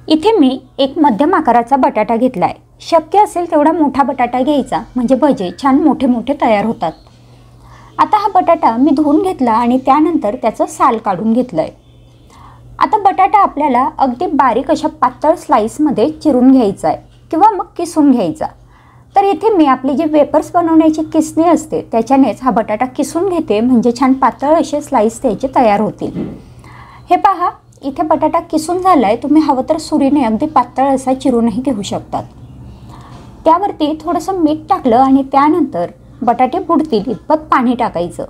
इथे मी एक मध्यम आकाराचा बटाटा घेतला आहे। शक्य असेल तेवढा मोठा बटाटा घ्यायचा म्हणजे भजे छान मोठे मोठे तयार होतात। आता हा बटाटा मी धुवून घेतला आणि त्यानंतर त्याचं साल काढून घेतलं आहे। आता बटाटा आपल्याला अगदी बारीक अशा पातळ स्लाइसमध्ये चिरून घ्यायचा आहे किंवा मग किसून घ्यायचा। तर इथे मी आपली जी वेपर्स बनवण्याची किसणी असते त्याच्यानेच हा बटाटा किसून घेते म्हणजे छान पातळ असे स्लाइस त्याचे तयार होतील। हे पहा, इथे बटाटा किसून झालाय। तुम्ही हवं तर सुरीने अगदी पातळ असा चिरूनही घेऊ शकतात। त्यावरती थोडंसं मीठ टाकलं आणि त्यानंतर बटाटे बुडतील इतपत पाणी टाकायचं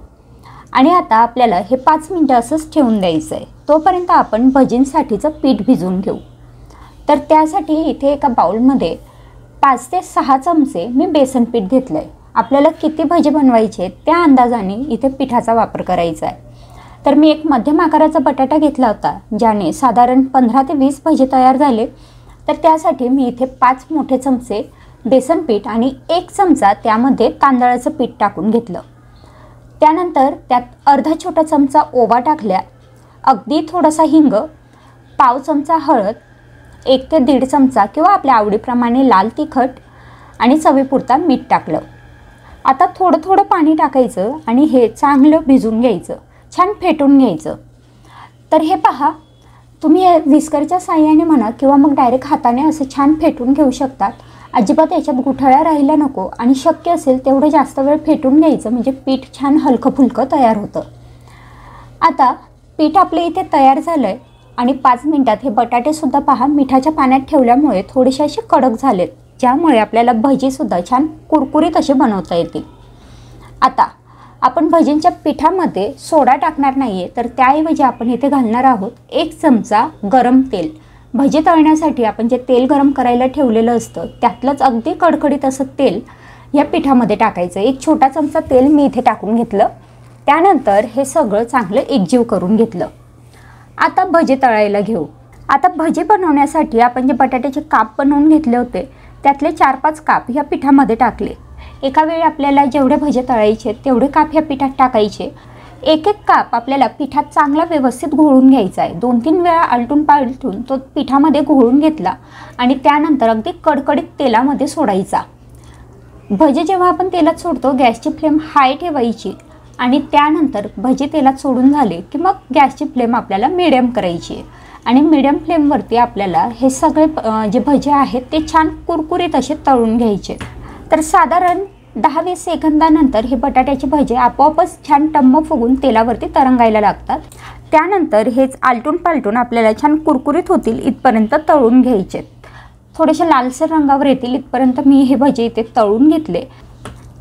आणि आता आपल्याला हे 5 मिनिटं असंच ठेवून द्यायचं आहे। तोपर्यंत आपण भजींसाठीचं पीठ भिजवून घेऊ। तर त्यासाठी इथे एका बाउलमध्ये 5 ते 6 चमचे मी बेसन पीठ घेतलं आहे। आपल्याला किती भजी बनवायचे त्या अंदाजाने इथे पिठाचा वापर करायचा आहे। तर मी एक मध्यम आकाराचा बटाटा घेतला होता ज्याने साधारण 15 ते 20 भजे तयार झाले। तर त्यासाठी मी इथे 5 मोठे चमचे बेसन पीठ आणि 1 चमचा त्यामध्ये तांदळाचं पीठ टाकून घेतलं। त्यानंतर त्यात अर्धा छोटा चमचा ओवा टाकल्या, अगदी थोडासा हिंग, पाव चमचा हळद, 1 ते 1.5 चमचा किंवा आपल्या आवडीप्रमाणे लाल तिखट आणि चवीपुरता मीठ टाकलं। आता थोडं थोडं पाणी टाकायचं आणि हे चांगलं भिजून घ्यायचं, छान फेटून घ्यायचं। तर हे पहा, तुम्ही विस्करच्या साहाय्याने म्हणा किंवा मग डायरेक्ट हाताने असं छान फेटून घेऊ शकतात। अजिबात याच्यात गुठळ्या राहिल्या नको आणि शक्य असेल तेवढं जास्त वेळ फेटून घ्यायचं म्हणजे पीठ छान हलकं फुलकं तयार होतं। आता पीठ आपले इथे तयार झालं आहे आणि 5 मिनिटात हे बटाटेसुद्धा पहा मिठाच्या पाण्यात ठेवल्यामुळे थोडेसे असे कडक झालेत, ज्यामुळे आपल्याला भजीसुद्धा छान कुरकुरीत असे बनवता येतील। आता आपण भजींच्या पिठामध्ये सोडा टाकणार नाही आहे, तर त्याऐवजी आपण इथे घालणार आहोत 1 चमचा गरम तेल। भजी तळण्यासाठी आपण जे तेल गरम करायला ठेवलेलं असतं त्यातलंच अगदी कडकडीत असं तेल या पिठामध्ये टाकायचं। 1 छोटा चमचा तेल मी इथे टाकून घेतलं। त्यानंतर हे सगळं चांगलं एकजीव करून घेतलं। आता भजी तळायला घेऊ। आता भजी बनवण्यासाठी आपण जे बटाट्याचे काप बनवून घेतले होते त्यातले 4-5 काप ह्या पिठामध्ये टाकले। एका वेळी आपल्याला जेवढे भजे तळायचे तेवढे काप ह्या पिठात टाकायचे। एक काप आपल्याला पिठात चांगला व्यवस्थित घोळून घ्यायचा आहे। 2-3 वेळा आलटून पालटून तो पिठामध्ये घोळून घेतला आणि त्यानंतर अगदी कडकडीत तेलामध्ये सोडायचा। भजी जेव्हा आपण तेलात सोडतो गॅसची फ्लेम हाय ठेवायची आणि त्यानंतर भजी तेलात सोडून झाले की मग गॅसची फ्लेम आपल्याला मिडियम करायची आणि मिडियम फ्लेमवरती आपल्याला हे सगळे जे भजे आहेत ते छान कुरकुरीत असे तळून घ्यायचे। तर साधारण 10-20 सेकंदानंतर हे बटाट्याचे भजे आपोआपच छान टम्म फुगून तेलावरती तरंगायला लागतात। त्यानंतर हेच आलटून पालटून आपल्याला छान कुरकुरीत होतील इथपर्यंत तळून घ्यायचे। थोडेसे लालसर रंगावर येतील इथपर्यंत मी हे भजे इथे तळून घेतले।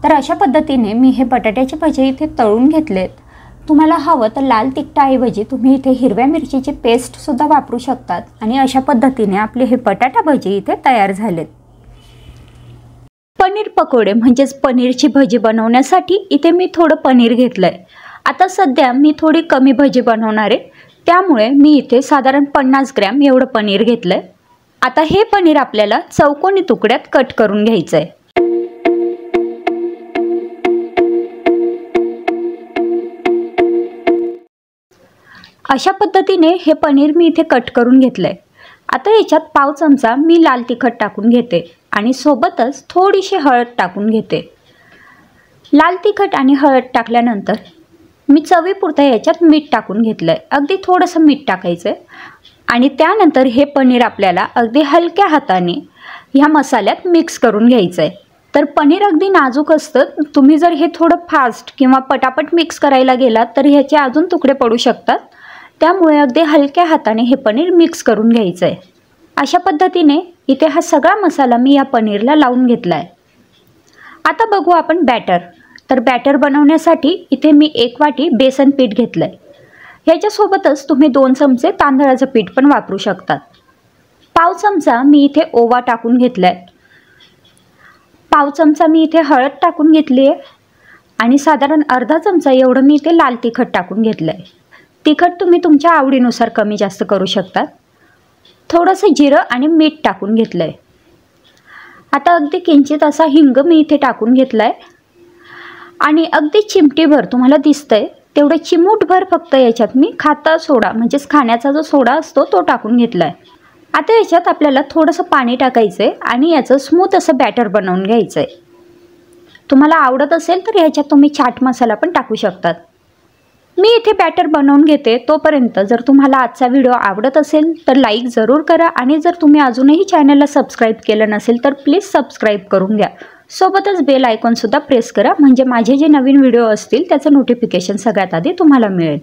तर अशा पद्धतीने मी हे बटाट्याचे भजे इथे तळून घेतलेत। तुम्हाला हवं तर लाल तिखटाऐवजी तुम्ही इथे हिरव्या मिरचीची पेस्टसुद्धा वापरू शकतात आणि अशा पद्धतीने आपले हे बटाटा भजे इथे तयार झालेत। पनीर पकोडे म्हणजेच पनीरची भजी बनवण्यासाठी इथे मी थोडं पनीर घेतलं आहे। आता सध्या मी थोडी कमी भजी बनवणार आहे, त्यामुळे मी इथे साधारण 50 ग्रॅम एवढं पनीर घेतलं आहे। आता हे पनीर आपल्याला चौकोनी तुकड्यात कट करून घ्यायचं आहे। अशा पद्धतीने हे पनीर मी इथे कट करून घेतलं आहे। आता याच्यात पाव चमचा मी लाल तिखट टाकून घेते आणि सोबतच थोडीशी हळद टाकून घेते। लाल तिखट आणि हळद टाकल्यानंतर मी चवीपुरतं याच्यात मीठ टाकून घेतलं आहे। अगदी थोडंसं मीठ टाकायचं आहे आणि त्यानंतर हे पनीर आपल्याला अगदी हलक्या हाताने ह्या मसाल्यात मिक्स करून घ्यायचं आहे। तर पनीर अगदी नाजूक असतं, तुम्ही जर हे थोडं फास्ट किंवा पटापट मिक्स करायला गेलात तर ह्याचे अजून तुकडे पडू शकतात, त्यामुळे अगदी हलक्या हाताने हे पनीर मिक्स करून घ्यायचं आहे। अशा पद्धतीने इथे हा सगळा मसाला मी या पनीरला लावून घेतला आहे। आता बघू आपण बॅटर। तर बॅटर बनवण्यासाठी इथे मी 1 वाटी बेसन पीठ घेतलं आहे। ह्याच्यासोबतच तुम्ही 2 चमचे तांदळाचं पीठ पण वापरू शकतात। पाव चमचा मी इथे ओवा टाकून घेतला आहे। पाव चमचा मी इथे हळद टाकून घेतली आहे आणि साधारण अर्धा चमचा एवढं मी इथे लाल तिखट टाकून घेतलं आहे। तिखट तुम्ही तुमच्या आवडीनुसार कमी जास्त करू शकतात। थोडंसं जिरं आणि मीठ टाकून घेतलं आहे। आता अगदी किंचित असा हिंग मी इथे टाकून घेतला आहे आणि अगदी चिमटीभर तुम्हाला दिसतंय तेवढं चिमूटभर फक्त याच्यात मी खाता सोडा म्हणजेच खाण्याचा जो सोडा असतो तो टाकून घेतला आहे। आता याच्यात आपल्याला थोडंसं पाणी टाकायचं आहे आणि याचं स्मूथ असं बॅटर बनवून घ्यायचं आहे। तुम्हाला आवडत असेल तर याच्यात तुम्ही चाट मसाला पण टाकू शकतात। मी इथे बॅटर बनवून घेते। तोपर्यंत जर तुम्हाला आजचा व्हिडिओ आवडत असेल तर लाईक जरूर करा आणि जर तुम्ही अजूनही चॅनलला सबस्क्राईब केलं नसेल तर प्लीज सबस्क्राईब करून घ्या। सोबतच बेल आयकॉनसुद्धा प्रेस करा म्हणजे माझे जे नवीन व्हिडिओ असतील त्याचं नोटिफिकेशन सगळ्यात आधी तुम्हाला मिळेल।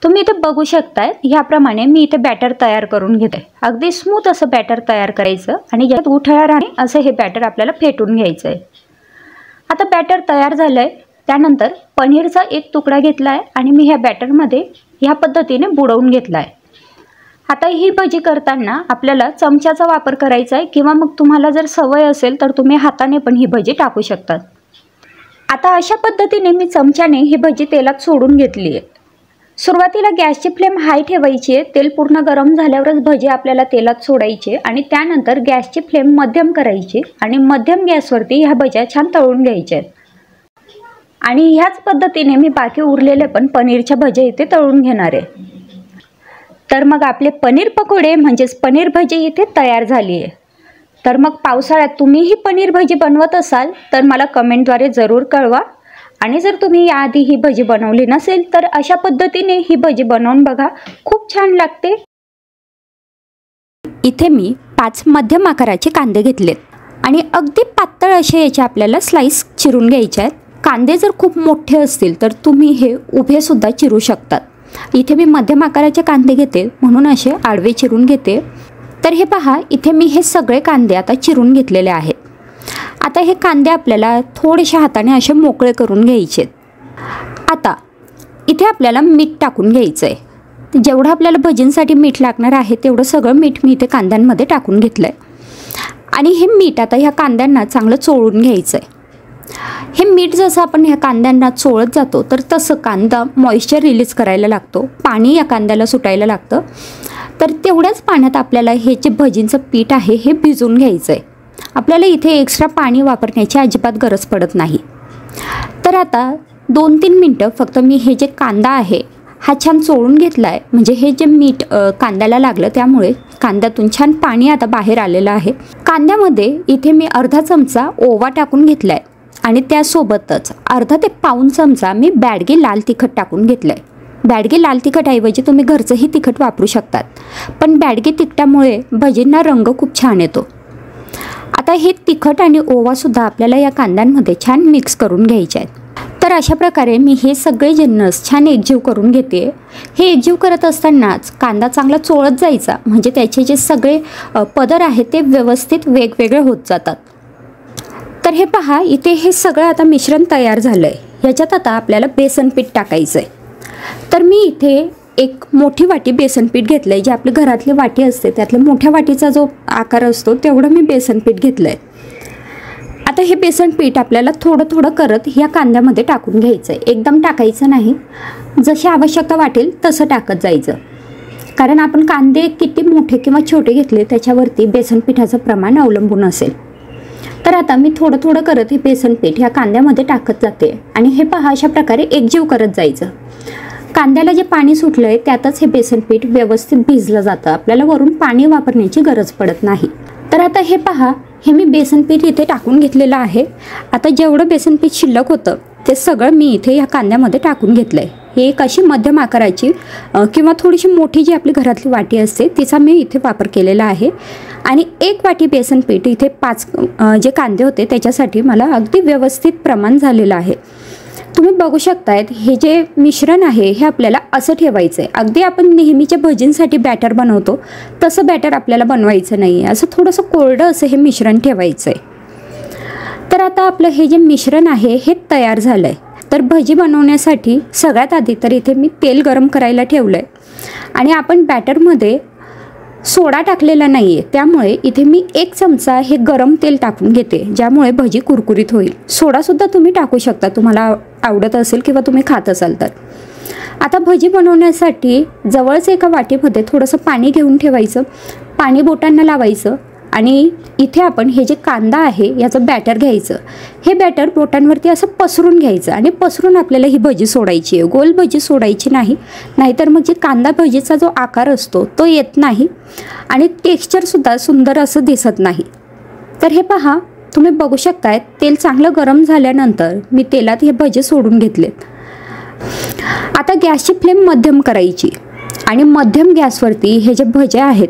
तुम्ही इथे बघू शकताय ह्याप्रमाणे मी इथे बॅटर तयार करून घेते। अगदी स्मूथ असं बॅटर तयार करायचं आणि ज्यात उठळा राहणे असं हे बॅटर आपल्याला फेटून घ्यायचं आहे। आता बॅटर तयार झालं आहे। त्यानंतर पनीरचा एक तुकडा घेतला आहे आणि मी ह्या बॅटरमध्ये ह्या पद्धतीने बुडवून घेतला आहे। आता ही भजी करताना आपल्याला चमच्याचा वापर करायचा आहे किंवा मग तुम्हाला जर सवय असेल तर तुम्ही हाताने पण ही भजी टाकू शकतात। आता अशा पद्धतीने मी चमच्याने ही भजी तेलात सोडून घेतली आहे। सुरुवातीला गॅसची फ्लेम हाय ठेवायची आहे। तेल पूर्ण गरम झाल्यावरच भजी आपल्याला तेलात सोडायची आणि त्यानंतर गॅसची फ्लेम मध्यम करायची आणि मध्यम गॅसवरती ह्या भज्या छान तळून घ्यायच्या आहेत। आणि ह्याच पद्धतीने मी बाकी उरलेले पण पनीरच्या भज्या इथे तळून घेणार आहे। तर मग आपले पनीर पकोडे म्हणजेच पनीर भजी इथे तयार झाली आहे। तर मग पावसाळ्यात तुम्ही ही पनीर भजी बनवत असाल तर मला कमेंटद्वारे जरूर कळवा आणि जर तुम्ही याआधी ही भजी बनवली नसेल तर अशा पद्धतीने ही भजी बनवून बघा, खूप छान लागते। इथे मी 5 मध्यम आकाराचे कांदे घेतलेत आणि अगदी पातळ असे याचे आपल्याला स्लाइस चिरून घ्यायचे आहेत। कांदे जर खूप मोठे असतील तर तुम्ही हे उभे सुद्धा चिरू शकतात। इथे मी मध्यम आकाराचे कांदे घेते म्हणून असे आडवे चिरून घेते। तर हे पहा, इथे मी हे सगळे कांदे आता चिरून घेतलेले आहेत। आता हे कांदे आपल्याला थोडेशा हाताने असे मोकळे करून घ्यायचे। आता इथे आपल्याला मीठ टाकून घ्यायचं आहे। जेवढं आपल्याला भजींसाठी मीठ लागणार आहे तेवढं सगळं मीठ मी इथे कांद्यांमध्ये टाकून घेतलं आहे आणि हे मीठ आता ह्या कांद्यांना चांगलं चोळून घ्यायचं आहे। हे मीठ जसं आपण ह्या कांद्यांना चोळत जातो तर तसं कांदा मॉइश्चर रिलीज करायला लागतो, पाणी या कांद्याला सुटायला लागतं। तर तेवढ्याच पाण्यात आपल्याला हे जे भजींचं पीठ आहे हे भिजवून घ्यायचं आहे। आपल्याला इथे एक्स्ट्रा पाणी वापरण्याची अजिबात गरज पडत नाही। तर आता 2-3 मिनटं फक्त मी हे जे कांदा आहे हा छान चोळून घेतला आहे म्हणजे हे जे मीठ कांद्याला लागलं त्यामुळे कांद्यातून छान पाणी आता बाहेर आलेलं आहे। कांद्यामध्ये इथे मी अर्धा चमचा ओवा टाकून घेतला आहे आणि त्यासोबतच अर्धा ते पाऊण चमचा मी बॅडगे लाल तिखट टाकून घेतलं आहे। बॅडगे लाल तिखटऐवजी तुम्ही घरचंही तिखट वापरू शकतात, पण बॅडगे तिखटामुळे भजींना रंग खूप छान येतो। आता हे तिखट आणि ओवासुद्धा आपल्याला या कांद्यांमध्ये छान मिक्स करून घ्यायचे आहेत। तर अशा प्रकारे मी हे सगळे जिन्नस छान एकजीव करून घेते। हे एकजीव करत असतानाच कांदा चांगला चोळत जायचा म्हणजे त्याचे जे सगळे पदर आहेत ते व्यवस्थित वेगवेगळे होत जातात। तर हे पहा, इथे हे सगळं आता मिश्रण तयार झालं आहे। ह्याच्यात आता आपल्याला बेसन पीठ टाकायचं आहे। तर मी इथे एक मोठी वाटी बेसन पीठ घेतलं आहे। जे आपली घरातली वाटी असते त्यातल्या मोठ्या वाटीचा जो आकार असतो तेवढं मी बेसन पीठ घेतलं आहे। आता हे बेसन पीठ आपल्याला थोडं थोडं करत ह्या कांद्यामध्ये टाकून घ्यायचं आहे। एकदम टाकायचं नाही, जशी आवश्यकता वाटेल तसं टाकत जायचं, कारण आपण कांदे किती मोठे किंवा छोटे घेतले त्याच्यावरती बेसन पिठाचं प्रमाण अवलंबून असेल। तर आता मी थोडं थोडं करत हे बेसन पीठ ह्या कांद्यामध्ये टाकत जाते आणि हे पहा अशा प्रकारे एकजीव करत जायचं। कांद्याला जे पाणी सुटलं आहे त्यातच हे बेसन पीठ व्यवस्थित भिजलं जातं, आपल्याला वरून पाणी वापरण्याची गरज पडत नाही। तर आता हे पहा, हे मी बेसन पीठ इथे टाकून घेतलेलं आहे। आता जेवढं बेसन पीठ शिल्लक होतं ते सगळं मी इथे ह्या कांद्यामध्ये टाकून घेतलं आहे। ही एक अशी मध्यम आकाराची किंवा थोडीशी मोठी जी आपली घरातली वाटी असते तिचा मी इथे वापर केलेला आहे आणि 1 वाटी बेसन पीठ इथे 5 जे कांदे होते त्याच्यासाठी मला अगदी व्यवस्थित प्रमाण झालेलं आहे। तुम्ही बघू शकतायत हे जे मिश्रण आहे हे आपल्याला असं ठेवायचं आहे। अगदी आपण नेहमीच्या भजींसाठी बॅटर बनवतो तसं बॅटर आपल्याला बनवायचं नाही आहे, असं थोडंसं कोरडं असं हे मिश्रण ठेवायचं आहे। तर आता आपलं हे जे मिश्रण आहे हे तयार झालं आहे। तर भजी बनवण्यासाठी सगळ्यात आधी तर इथे मी तेल गरम करायला ठेवलं आहे आणि आपण बॅटरमध्ये सोडा टाकलेला नाही आहे त्यामुळे इथे मी 1 चमचा हे गरम तेल टाकून घेते, ज्यामुळे भजी कुरकुरीत होईल। सोडासुद्धा तुम्ही टाकू शकता तुम्हाला आवडत असेल किंवा तुम्ही खात असाल तर। आता भजी बनवण्यासाठी जवळच एका वाटीमध्ये थोडंसं पाणी घेऊन ठेवायचं, पाणी बोटांना लावायचं आणि इथे आपण हे जे कांदा आहे याचं बॅटर घ्यायचं. हे बॅटर बोटांवरती असं पसरून घ्यायचं आणि पसरून आपल्याला ही भजी सोडायची आहे. गोल भजी सोडायची नाही, नाहीतर मग जे कांदा भजीचा जो आकार असतो तो येत नाही आणि टेक्स्चरसुद्धा सुंदर असं दिसत नाही. तर हे पहा, तुम्ही बघू शकताय तेल चांगलं गरम झाल्यानंतर मी तेलात हे भजे सोडून घेतलेत. आता गॅसची फ्लेम मध्यम करायची आणि मध्यम गॅसवरती हे जे भजे आहेत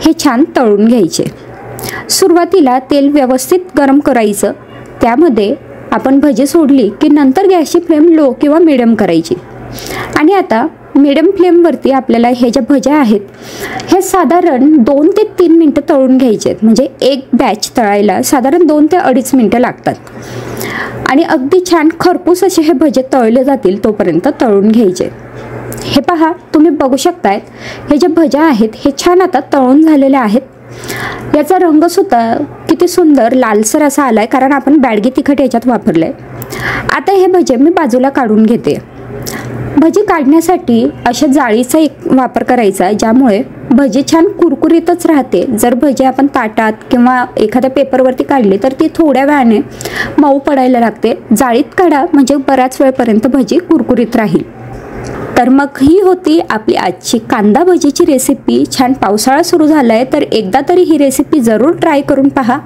हे छान तळून घ्यायचे. सुरुवातीला तेल व्यवस्थित गरम करायचं, त्यामध्ये आपण भजी सोडली की नंतर गॅसची फ्लेम लो किंवा मिडियम करायची. आणि आता मिडियम फ्लेमवरती आपल्याला हे जे भजे आहेत हे साधारण 2 ते 3 मिनटं तळून घ्यायचे आहेत. म्हणजे एक बॅच तळायला साधारण 2 ते 2.5 मिनटं लागतात आणि अगदी छान खरपूस असे हे भजे तळले जातील तोपर्यंत तळून घ्यायचे. हे पहा, तुम्ही बघू शकतायत हे जे भजे आहेत हे छान आता तळून झालेले आहेत. याचा रंगसुद्धा किती सुंदर लालसर असा आला आहे, कारण आपण बॅडगी तिखट याच्यात वापरलं आहे. आता हे भजे मी बाजूला काढून घेते. भजी काढण्यासाठी अशा जाळीचा एक वापर करायचा, ज्यामुळे भजी छान कुरकुरीतच राहते. जर भजी आपण ताटात किंवा एखाद्या पेपरवरती काढली तर ती थोड्या वेळाने मऊ पडायला लागते. जाळीत काढा म्हणजे बऱ्याच वेळपर्यंत भजी कुरकुरीत राहील. तर मग ही होती आपली आजची कांदा भजीची रेसिपी. छान पावसाळा सुरू झाला आहे तर एकदा तरी ही रेसिपी जरूर ट्राय करून पहा.